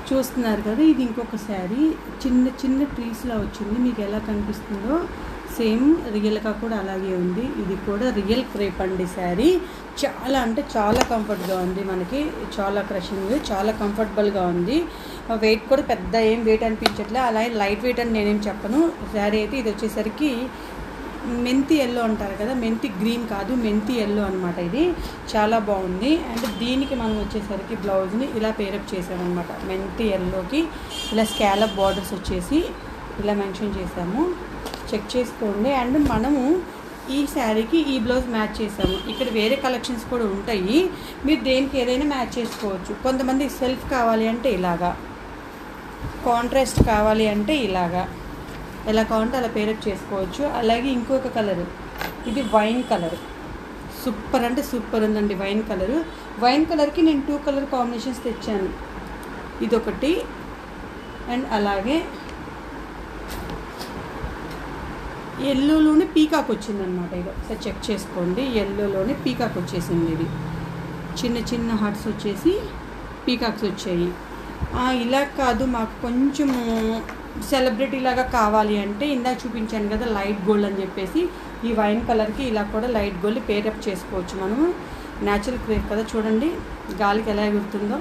చూస్తున్నారు కదా, ఇది ఇంకొక శారీ. చిన్న చిన్న ట్రీస్లా వచ్చింది. మీకు ఎలా కనిపిస్తుందో సేమ్ రియల్గా కూడా అలాగే ఉంది. ఇది కూడా రియల్ క్రేప్ అండి శారీ. చాలా అంటే చాలా కంఫర్ట్గా ఉంది. మనకి చాలా క్రషింగ్, చాలా కంఫర్టబుల్గా ఉంది. వెయిట్ కూడా పెద్ద ఏం వెయిట్ అనిపించట్లే. అలాగే లైట్ వెయిట్ అని నేనేం చెప్పను. శారీ అయితే ఇది వచ్చేసరికి మెంతి ఎల్లో అంటారు కదా, మెంతి గ్రీన్ కాదు, మెంతి ఎల్లో అనమాట. ఇది చాలా బాగుంది. అండ్ దీనికి మనం వచ్చేసరికి బ్లౌజ్ని ఇలా పేరప్ చేసామన్నమాట. మెంతి ఎల్లోకి ఇలా స్కాలప్ బార్డర్స్ వచ్చేసి ఇలా మెన్షన్ చేసాము. చెక్ చేసుకోండి. అండ్ మనము ఈ శారీకి ఈ బ్లౌజ్ మ్యాచ్ చేసాము. ఇక్కడ వేరే కలెక్షన్స్ కూడా ఉంటాయి, మీరు దేనికి ఏదైనా మ్యాచ్ చేసుకోవచ్చు. కొంతమంది సెల్ఫ్ కావాలి అంటే ఇలాగా, కాంట్రాస్ట్ కావాలి అంటే ఇలాగా, ఎలా కావాలంటే అలా పేరప్ చేసుకోవచ్చు. అలాగే ఇంకొక కలరు, ఇది వైన్ కలర్. సూపర్ అంటే సూపర్ ఉందండి వైన్ కలరు. వైన్ కలర్కి నేను 2 కలర్ కాంబినేషన్స్ తెచ్చాను. ఇదొకటి అండ్ అలాగే ఎల్లోలోనే పీకాక్ వచ్చిందనమాట. ఇది ఒకసారి చెక్ చేసుకోండి. ఎల్లోలోనే పీకాక్ వచ్చేసింది. ఇది చిన్న చిన్న హార్ట్స్ వచ్చేసి పీకాక్స్ వచ్చాయి. ఇలా కాదు, మాకు కొంచెము సెలబ్రిటీ లాగా కావాలి అంటే ఇందాక చూపించాను కదా లైట్ గోల్డ్ అని చెప్పేసి, ఈ వైన్ కలర్కి ఇలా కూడా లైట్ గోల్డ్ పేరప్ చేసుకోవచ్చు. మనము న్యాచురల్ క్రేప్ కదా, చూడండి గాలికి ఎలా ఎగురుతుందో.